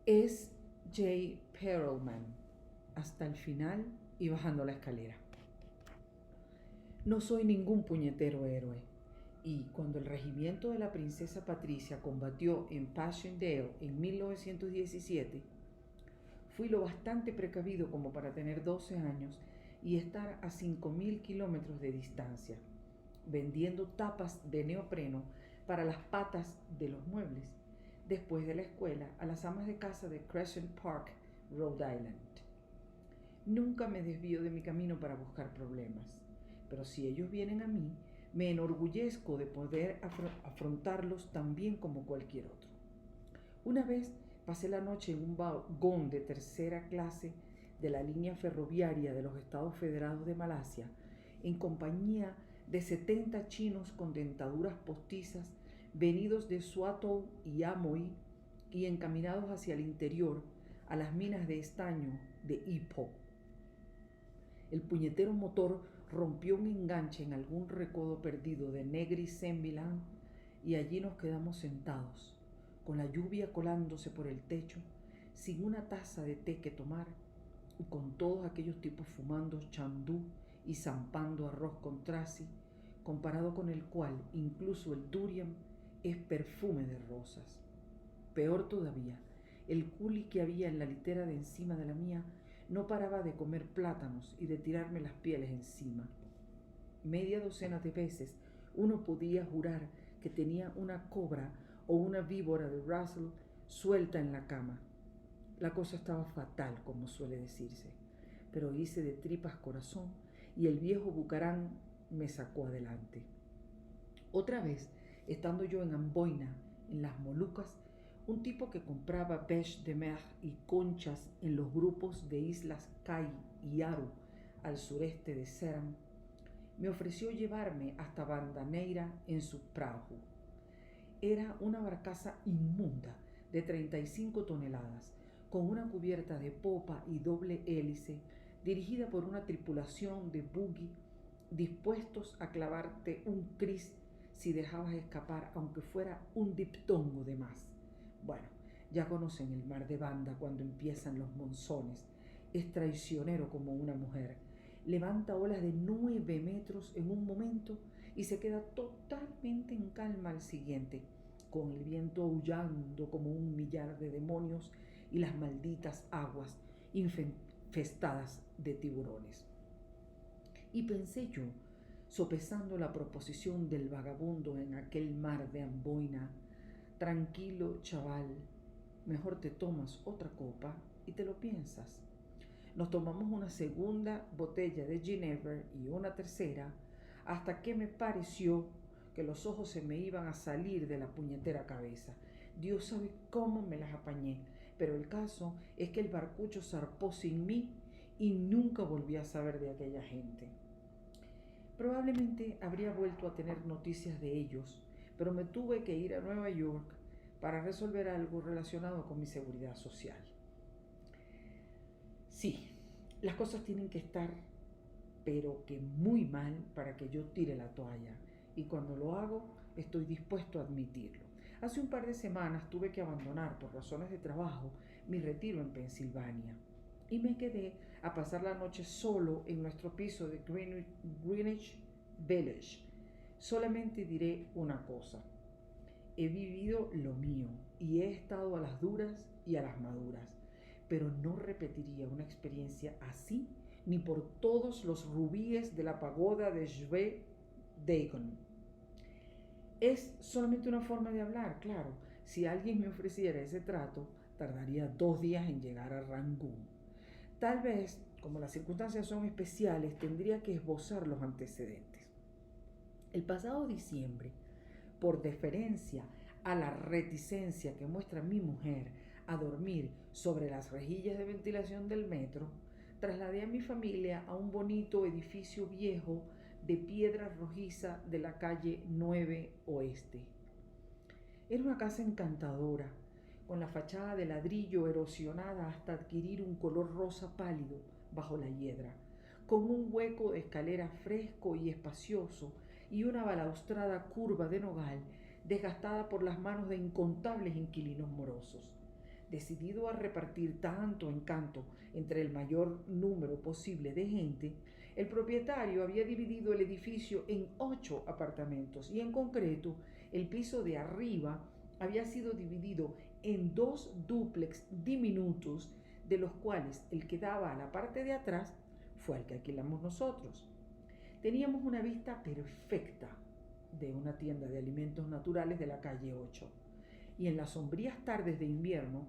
Es J. Perelman, hasta el final y bajando la escalera. No soy ningún puñetero héroe, y cuando el regimiento de la princesa Patricia combatió en Passchendaele en 1917, fui lo bastante precavido como para tener 12 años y estar a 5.000 kilómetros de distancia, vendiendo tapas de neopreno para las patas de los muebles, después de la escuela a las amas de casa de Crescent Park, Rhode Island. Nunca me desvío de mi camino para buscar problemas, pero si ellos vienen a mí, me enorgullezco de poder afrontarlos tan bien como cualquier otro. Una vez pasé la noche en un vagón de tercera clase de la línea ferroviaria de los Estados Federados de Malasia, en compañía de 70 chinos con dentaduras postizas, venidos de Swatow y Amoy y encaminados hacia el interior a las minas de estaño de Ipoh. El puñetero motor rompió un enganche en algún recodo perdido de Negri-Sembilan y allí nos quedamos sentados, con la lluvia colándose por el techo, sin una taza de té que tomar y con todos aquellos tipos fumando chandú y zampando arroz con trasi, comparado con el cual incluso el durian es perfume de rosas. Peor todavía, el culi que había en la litera de encima de la mía no paraba de comer plátanos y de tirarme las pieles encima. Media docena de veces uno podía jurar que tenía una cobra o una víbora de Russell suelta en la cama. La cosa estaba fatal, como suele decirse, pero hice de tripas corazón y el viejo Bucarán me sacó adelante. Otra vez, estando yo en Amboina, en las Molucas, un tipo que compraba pêche de mer y conchas en los grupos de islas Kai y Aru al sureste de Ceram, me ofreció llevarme hasta Bandaneira en su prahu. Era una barcaza inmunda de 35 toneladas, con una cubierta de popa y doble hélice, dirigida por una tripulación de buggy dispuestos a clavarte un cris si dejabas escapar aunque fuera un diptongo de más. Bueno, ya conocen el mar de Banda cuando empiezan los monzones. Es traicionero como una mujer. Levanta olas de 9 metros en un momento y se queda totalmente en calma al siguiente, con el viento aullando como un millar de demonios y las malditas aguas infestadas de tiburones. Y pensé yo, sopesando la proposición del vagabundo en aquel mar de Amboina, tranquilo, chaval, mejor te tomas otra copa y te lo piensas. Nos tomamos una segunda botella de Ginebra y una tercera, hasta que me pareció que los ojos se me iban a salir de la puñetera cabeza. Dios sabe cómo me las apañé, pero el caso es que el barcucho zarpó sin mí y nunca volví a saber de aquella gente. Probablemente habría vuelto a tener noticias de ellos, pero me tuve que ir a Nueva York para resolver algo relacionado con mi seguridad social. Sí, las cosas tienen que estar, pero que muy mal para que yo tire la toalla, y cuando lo hago estoy dispuesto a admitirlo. Hace un par de semanas tuve que abandonar por razones de trabajo mi retiro en Pensilvania y me quedé a pasar la noche solo en nuestro piso de Greenwich Village. Solamente diré una cosa: he vivido lo mío y he estado a las duras y a las maduras, pero no repetiría una experiencia así ni por todos los rubíes de la pagoda de Shwe Dagon. Es solamente una forma de hablar, claro. Si alguien me ofreciera ese trato, tardaría 2 días en llegar a Rangún. Tal vez, como las circunstancias son especiales, tendría que esbozar los antecedentes. El pasado diciembre, por deferencia a la reticencia que muestra mi mujer a dormir sobre las rejillas de ventilación del metro, trasladé a mi familia a un bonito edificio viejo de piedra rojiza de la calle 9 Oeste. Era una casa encantadora, con la fachada de ladrillo erosionada hasta adquirir un color rosa pálido bajo la hiedra, con un hueco de escalera fresco y espacioso y una balaustrada curva de nogal desgastada por las manos de incontables inquilinos morosos. Decidido a repartir tanto encanto entre el mayor número posible de gente, el propietario había dividido el edificio en 8 apartamentos y en concreto el piso de arriba había sido dividido en 2 dúplex diminutos, de los cuales el que daba a la parte de atrás fue el que alquilamos nosotros. Teníamos una vista perfecta de una tienda de alimentos naturales de la calle 8, y en las sombrías tardes de invierno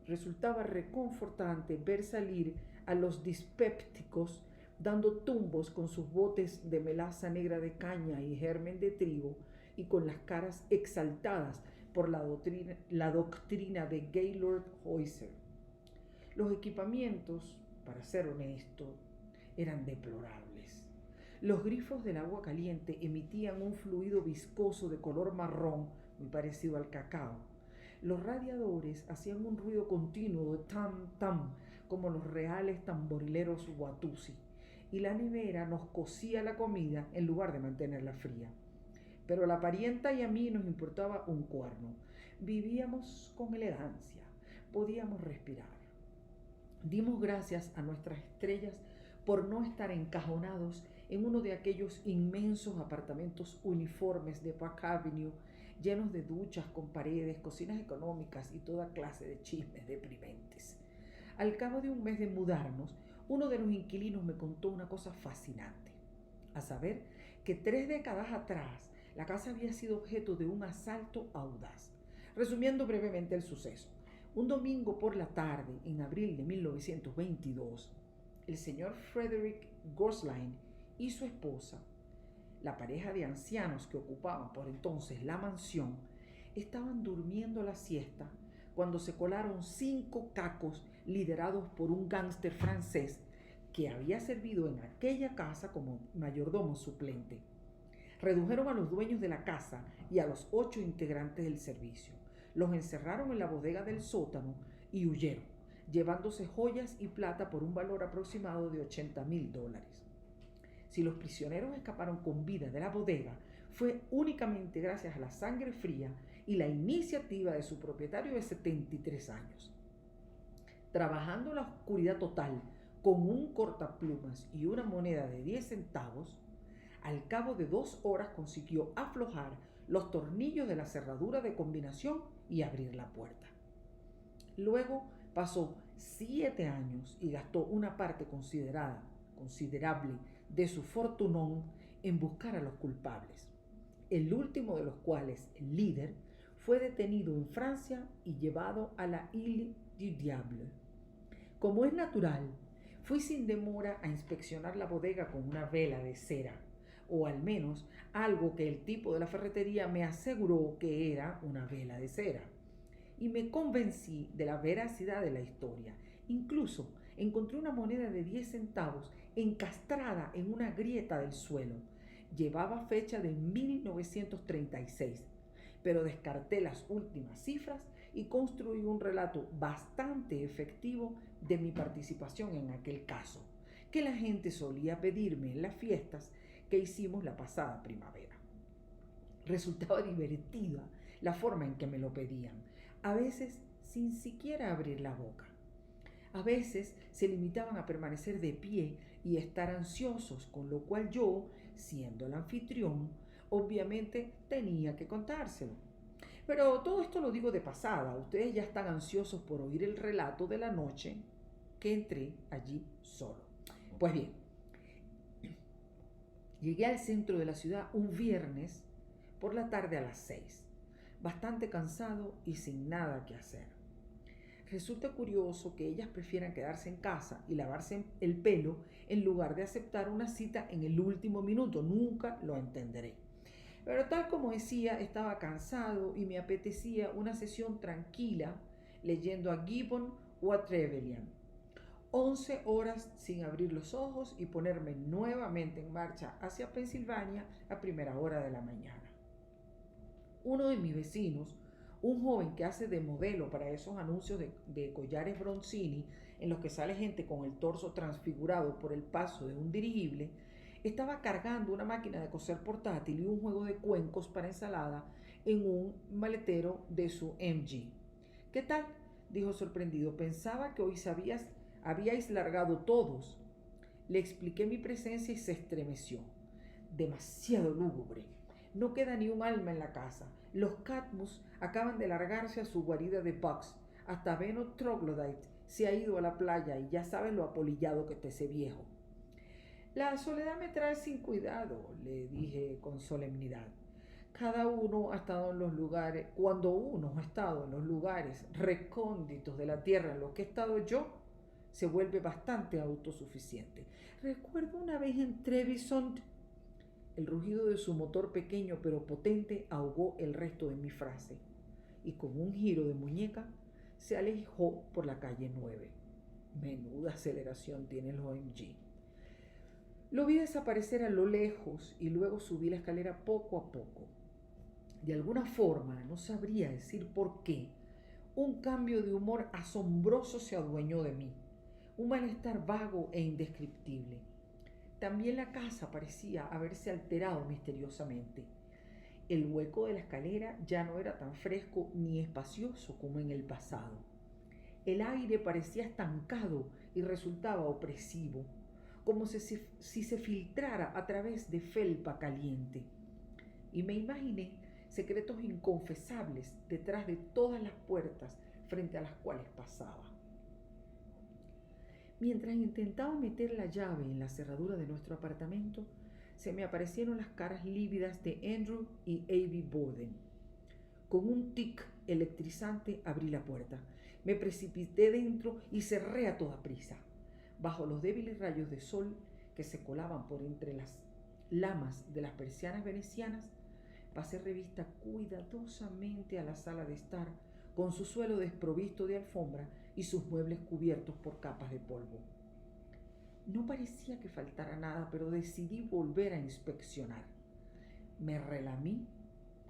resultaba reconfortante ver salir a los dispépticos dando tumbos con sus botes de melaza negra de caña y germen de trigo y con las caras exaltadas por la doctrina de Gaylord Heuser. Los equipamientos, para ser honesto, eran deplorables. Los grifos del agua caliente emitían un fluido viscoso de color marrón muy parecido al cacao. Los radiadores hacían un ruido continuo de tam-tam, como los reales tamborileros Watusi, y la nevera nos cocía la comida en lugar de mantenerla fría. Pero a la parienta y a mí nos importaba un cuerno. Vivíamos con elegancia, podíamos respirar. Dimos gracias a nuestras estrellas por no estar encajonados en uno de aquellos inmensos apartamentos uniformes de Park Avenue, llenos de duchas con paredes, cocinas económicas y toda clase de chismes deprimentes. Al cabo de un mes de mudarnos, uno de los inquilinos me contó una cosa fascinante, a saber que 3 décadas atrás la casa había sido objeto de un asalto audaz. Resumiendo brevemente el suceso, un domingo por la tarde, en abril de 1922, el señor Frederick Gosline y su esposa, la pareja de ancianos que ocupaban por entonces la mansión, estaban durmiendo la siesta cuando se colaron 5 cacos liderados por un gángster francés que había servido en aquella casa como mayordomo suplente. Redujeron a los dueños de la casa y a los 8 integrantes del servicio. Los encerraron en la bodega del sótano y huyeron, llevándose joyas y plata por un valor aproximado de $80,000. Si los prisioneros escaparon con vida de la bodega, fue únicamente gracias a la sangre fría y la iniciativa de su propietario de 73 años. Trabajando en la oscuridad total con un cortaplumas y una moneda de 10 centavos, al cabo de 2 horas consiguió aflojar los tornillos de la cerradura de combinación y abrir la puerta. Luego pasó 7 años y gastó una parte considerable de su fortunón en buscar a los culpables, el último de los cuales, el líder, fue detenido en Francia y llevado a la Île du Diable. Como es natural, fui sin demora a inspeccionar la bodega con una vela de cera, o al menos algo que el tipo de la ferretería me aseguró que era una vela de cera, y me convencí de la veracidad de la historia. Incluso encontré una moneda de 10 centavos encastrada en una grieta del suelo. Llevaba fecha de 1936, pero descarté las últimas cifras y construí un relato bastante efectivo de mi participación en aquel caso, que la gente solía pedirme en las fiestas que hicimos la pasada primavera. Resultaba divertida la forma en que me lo pedían, a veces sin siquiera abrir la boca. A veces se limitaban a permanecer de pie y estar ansiosos, con lo cual yo, siendo el anfitrión, obviamente tenía que contárselo. Pero todo esto lo digo de pasada, ustedes ya están ansiosos por oír el relato de la noche que entré allí solo. Pues bien, llegué al centro de la ciudad un viernes por la tarde a las 6, bastante cansado y sin nada que hacer. Resulta curioso que ellas prefieran quedarse en casa y lavarse el pelo en lugar de aceptar una cita en el último minuto. Nunca lo entenderé. Pero tal como decía, estaba cansado y me apetecía una sesión tranquila leyendo a Gibbon o a Trevelyan. 11 horas sin abrir los ojos y ponerme nuevamente en marcha hacia Pensilvania a primera hora de la mañana. Uno de mis vecinos, un joven que hace de modelo para esos anuncios de collares Bronzini en los que sale gente con el torso transfigurado por el paso de un dirigible, estaba cargando una máquina de coser portátil y un juego de cuencos para ensalada en un maletero de su MG. ¿Qué tal? dijo sorprendido. Pensaba que hoy habíais largado todos. Le expliqué mi presencia y se estremeció. Demasiado lúgubre. No queda ni un alma en la casa. Los Cadmus acaban de largarse a su guarida de Bugs. Hasta Beno Troglodyte se ha ido a la playa y ya sabes lo apolillado que está ese viejo. La soledad me trae sin cuidado, le dije con solemnidad. Cada uno ha estado en los lugares, cuando uno ha estado en los lugares recónditos de la tierra en los que he estado yo, se vuelve bastante autosuficiente. Recuerdo una vez en Trebisond. El rugido de su motor pequeño pero potente ahogó el resto de mi frase y con un giro de muñeca se alejó por la calle 9. Menuda aceleración tienen los OMG. Lo vi desaparecer a lo lejos y luego subí la escalera poco a poco. De alguna forma, no sabría decir por qué, un cambio de humor asombroso se adueñó de mí, un malestar vago e indescriptible. También la casa parecía haberse alterado misteriosamente. El hueco de la escalera ya no era tan fresco ni espacioso como en el pasado. El aire parecía estancado y resultaba opresivo, como si se filtrara a través de felpa caliente. Y me imaginé secretos inconfesables detrás de todas las puertas frente a las cuales pasaba. Mientras intentaba meter la llave en la cerradura de nuestro apartamento, se me aparecieron las caras lívidas de Andrew y Abby Borden. Con un tic electrizante abrí la puerta. Me precipité dentro y cerré a toda prisa. Bajo los débiles rayos de sol que se colaban por entre las lamas de las persianas venecianas, pasé revista cuidadosamente a la sala de estar, con su suelo desprovisto de alfombra y sus muebles cubiertos por capas de polvo. No parecía que faltara nada, pero decidí volver a inspeccionar. Me relamí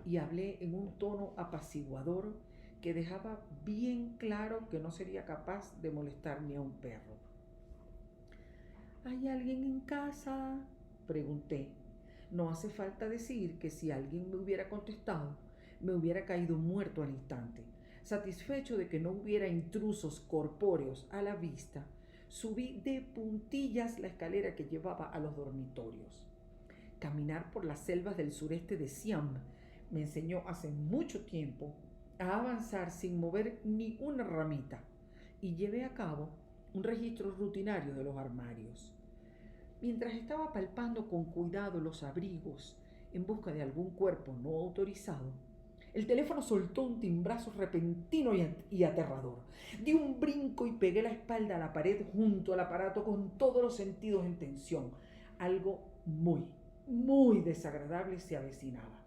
y hablé en un tono apaciguador que dejaba bien claro que no sería capaz de molestar ni a un perro. ¿Hay alguien en casa?, pregunté. No hace falta decir que si alguien me hubiera contestado, me hubiera caído muerto al instante. Satisfecho de que no hubiera intrusos corpóreos a la vista, subí de puntillas la escalera que llevaba a los dormitorios. Caminar por las selvas del sureste de Siam me enseñó hace mucho tiempo a avanzar sin mover ni una ramita, y llevé a cabo un registro rutinario de los armarios. Mientras estaba palpando con cuidado los abrigos en busca de algún cuerpo no autorizado, el teléfono soltó un timbrazo repentino y aterrador. Di un brinco y pegué la espalda a la pared junto al aparato con todos los sentidos en tensión. Algo muy desagradable se avecinaba.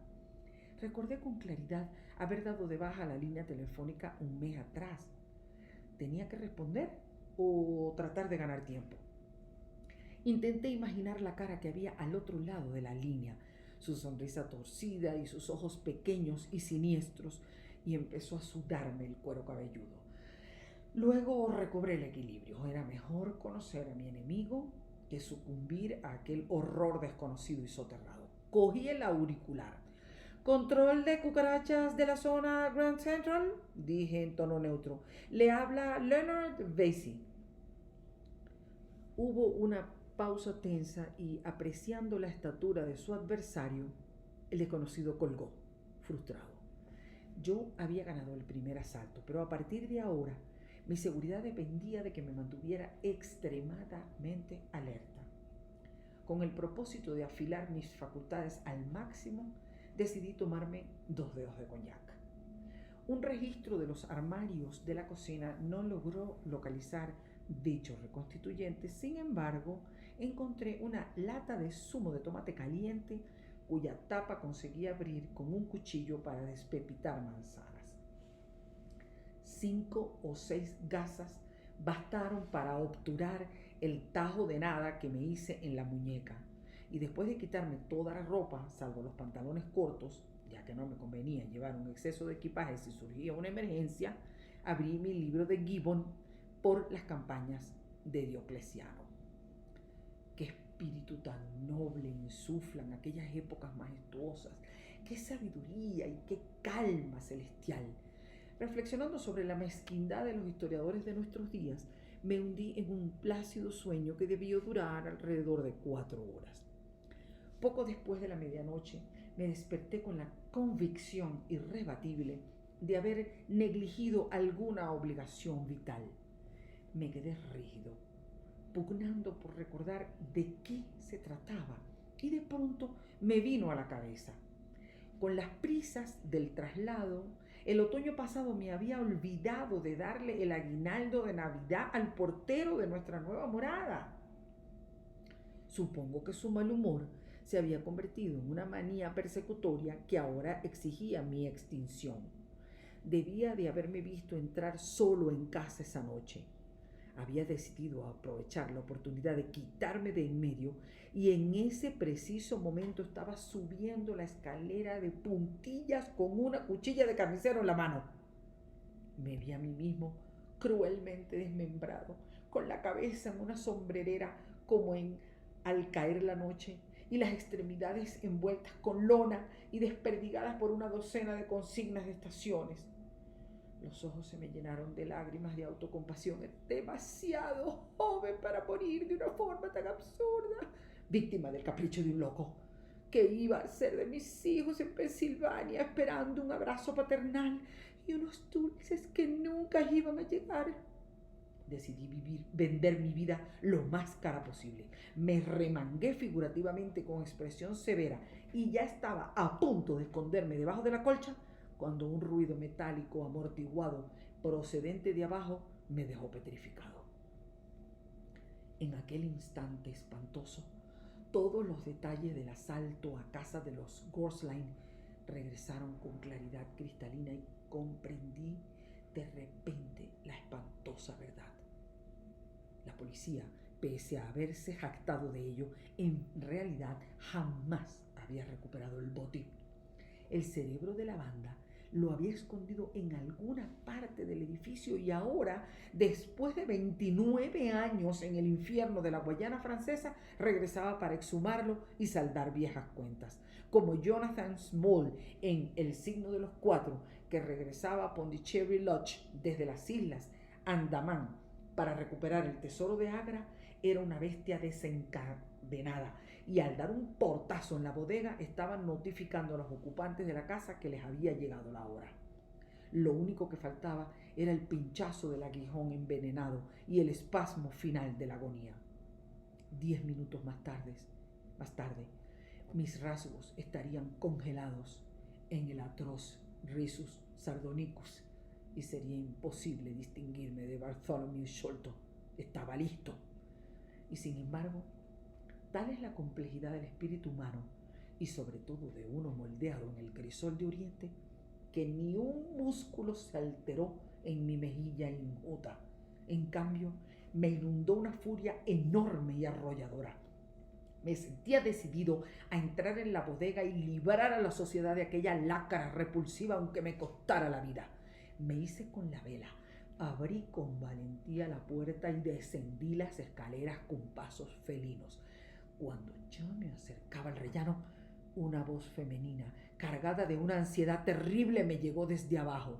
Recordé con claridad haber dado de baja la línea telefónica un mes atrás. ¿Tenía que responder o tratar de ganar tiempo? Intenté imaginar la cara que había al otro lado de la línea, su sonrisa torcida y sus ojos pequeños y siniestros, y empezó a sudarme el cuero cabelludo. Luego recobré el equilibrio. Era mejor conocer a mi enemigo que sucumbir a aquel horror desconocido y soterrado. Cogí el auricular. «¿Control de cucarachas de la zona Grand Central?», dije en tono neutro. «Le habla Leonard Vasey». Hubo una pausa tensa y, apreciando la estatura de su adversario, el desconocido colgó, frustrado. Yo había ganado el primer asalto, pero a partir de ahora mi seguridad dependía de que me mantuviera extremadamente alerta. Con el propósito de afilar mis facultades al máximo, decidí tomarme 2 dedos de coñac. Un registro de los armarios de la cocina no logró localizar dicho reconstituyente. Sin embargo, encontré una lata de zumo de tomate caliente cuya tapa conseguí abrir con un cuchillo para despepitar manzanas. 5 o 6 gasas bastaron para obturar el tajo de nada que me hice en la muñeca, y después de quitarme toda la ropa, salvo los pantalones cortos, ya que no me convenía llevar un exceso de equipaje si surgía una emergencia, abrí mi libro de Gibbon por las campañas de Diocleciano. Qué espíritu tan noble insuflan aquellas épocas majestuosas, qué sabiduría y qué calma celestial. Reflexionando sobre la mezquindad de los historiadores de nuestros días, me hundí en un plácido sueño que debió durar alrededor de 4 horas. Poco después de la medianoche, me desperté con la convicción irrebatible de haber negligido alguna obligación vital. Me quedé rígido, pugnando por recordar de qué se trataba, y de pronto me vino a la cabeza. Con las prisas del traslado, el otoño pasado me había olvidado de darle el aguinaldo de Navidad al portero de nuestra nueva morada. Supongo que su mal humor se había convertido en una manía persecutoria que ahora exigía mi extinción. Debía de haberme visto entrar solo en casa esa noche. Había decidido aprovechar la oportunidad de quitarme de en medio, y en ese preciso momento estaba subiendo la escalera de puntillas con una cuchilla de carnicero en la mano. Me vi a mí mismo cruelmente desmembrado, con la cabeza en una sombrerera como al caer la noche, y las extremidades envueltas con lona y desperdigadas por una docena de consignas de estaciones. Los ojos se me llenaron de lágrimas de autocompasión. Era demasiado joven para morir de una forma tan absurda, víctima del capricho de un loco. ¿Qué iba a hacer de mis hijos en Pensilvania, esperando un abrazo paternal y unos dulces que nunca iban a llegar? Decidí vender mi vida lo más cara posible. Me remangué figurativamente con expresión severa y ya estaba a punto de esconderme debajo de la colcha cuando un ruido metálico amortiguado procedente de abajo me dejó petrificado. En aquel instante espantoso, todos los detalles del asalto a casa de los Gorsline regresaron con claridad cristalina y comprendí de repente la espantosa verdad. La policía, pese a haberse jactado de ello, en realidad jamás había recuperado el botín. El cerebro de la banda lo había escondido en alguna parte del edificio, y ahora, después de 29 años en el infierno de la Guayana Francesa, regresaba para exhumarlo y saldar viejas cuentas. Como Jonathan Small en El signo de los cuatro, que regresaba a Pondicherry Lodge desde las islas Andamán para recuperar el tesoro de Agra, era una bestia desencadenada, y al dar un portazo en la bodega estaban notificando a los ocupantes de la casa que les había llegado la hora. Lo único que faltaba era el pinchazo del aguijón envenenado y el espasmo final de la agonía. 10 minutos más tarde, mis rasgos estarían congelados en el atroz risus sardonicus y sería imposible distinguirme de Bartholomew Sholto. Estaba listo. Y sin embargo, tal es la complejidad del espíritu humano, y sobre todo de uno moldeado en el crisol de Oriente, que ni un músculo se alteró en mi mejilla injuta. En cambio, me inundó una furia enorme y arrolladora. Me sentía decidido a entrar en la bodega y librar a la sociedad de aquella lacra repulsiva, aunque me costara la vida. Me hice con la vela, abrí con valentía la puerta y descendí las escaleras con pasos felinos. Cuando yo me acercaba al rellano, una voz femenina, cargada de una ansiedad terrible, me llegó desde abajo.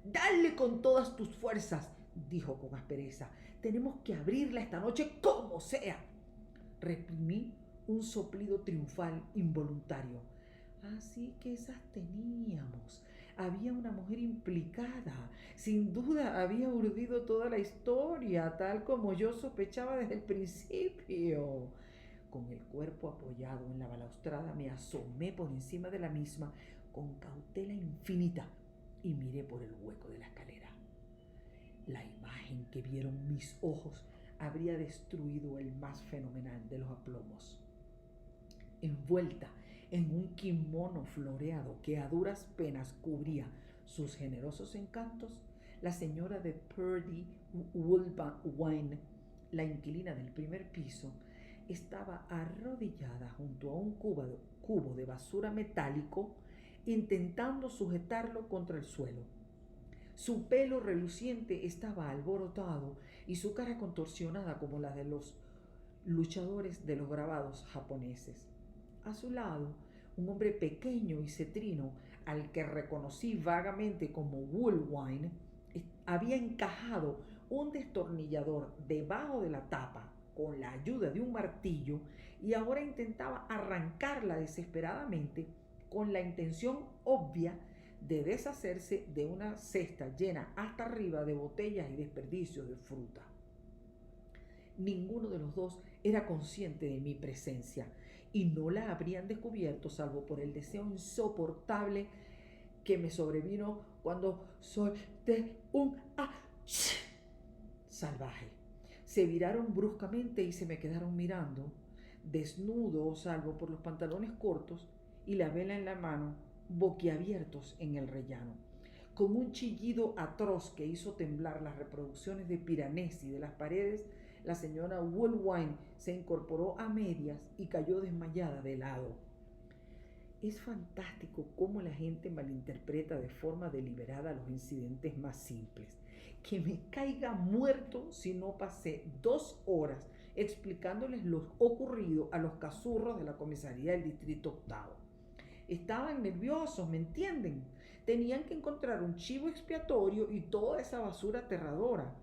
«Dale con todas tus fuerzas», dijo con aspereza. «Tenemos que abrirla esta noche como sea». Reprimí un soplido triunfal involuntario. Así que esas teníamos. Había una mujer implicada. Sin duda había urdido toda la historia, tal como yo sospechaba desde el principio. Con el cuerpo apoyado en la balaustrada, me asomé por encima de la misma con cautela infinita y miré por el hueco de la escalera. La imagen que vieron mis ojos habría destruido el más fenomenal de los aplomos. Envuelta en un kimono floreado que a duras penas cubría sus generosos encantos, la señora de Purdy Woolwine, la inquilina del primer piso, estaba arrodillada junto a un cubo de basura metálico, intentando sujetarlo contra el suelo. Su pelo reluciente estaba alborotado y su cara contorsionada como la de los luchadores de los grabados japoneses. A su lado, un hombre pequeño y cetrino al que reconocí vagamente como Woolwine, había encajado un destornillador debajo de la tapa con la ayuda de un martillo y ahora intentaba arrancarla desesperadamente con la intención obvia de deshacerse de una cesta llena hasta arriba de botellas y desperdicios de fruta. Ninguno de los dos era consciente de mi presencia y no la habrían descubierto salvo por el deseo insoportable que me sobrevino cuando solté un salvaje. Se viraron bruscamente y se me quedaron mirando, desnudo salvo por los pantalones cortos y la vela en la mano, boquiabiertos en el rellano. Con un chillido atroz que hizo temblar las reproducciones de Piranesi de las paredes, la señora Woolwine se incorporó a medias y cayó desmayada de lado. Es fantástico cómo la gente malinterpreta de forma deliberada los incidentes más simples. Que me caiga muerto si no pasé 2 horas explicándoles lo ocurrido a los cazurros de la comisaría del distrito octavo. Estaban nerviosos, ¿me entienden? Tenían que encontrar un chivo expiatorio y toda esa basura aterradora.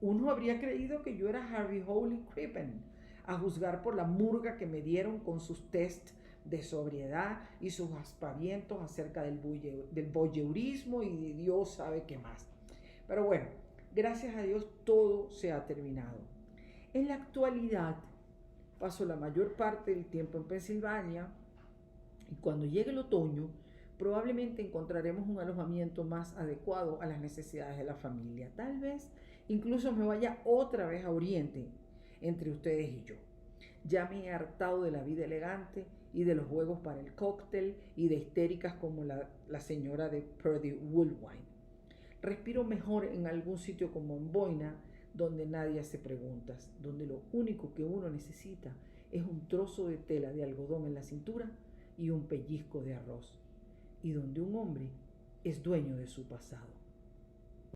Uno habría creído que yo era Harry Holy Crippen, a juzgar por la murga que me dieron con sus tests de sobriedad y sus aspavientos acerca del voyeurismo y de Dios sabe qué más. Pero bueno, gracias a Dios todo se ha terminado. En la actualidad paso la mayor parte del tiempo en Pensilvania y cuando llegue el otoño probablemente encontraremos un alojamiento más adecuado a las necesidades de la familia. Tal vez incluso me vaya otra vez a Oriente entre ustedes y yo. Ya me he hartado de la vida elegante y de los juegos para el cóctel y de histéricas como la señora de Purdy Woolwine. Respiro mejor en algún sitio como en Boina, donde nadie hace preguntas, donde lo único que uno necesita es un trozo de tela de algodón en la cintura y un pellizco de arroz, y donde un hombre es dueño de su pasado.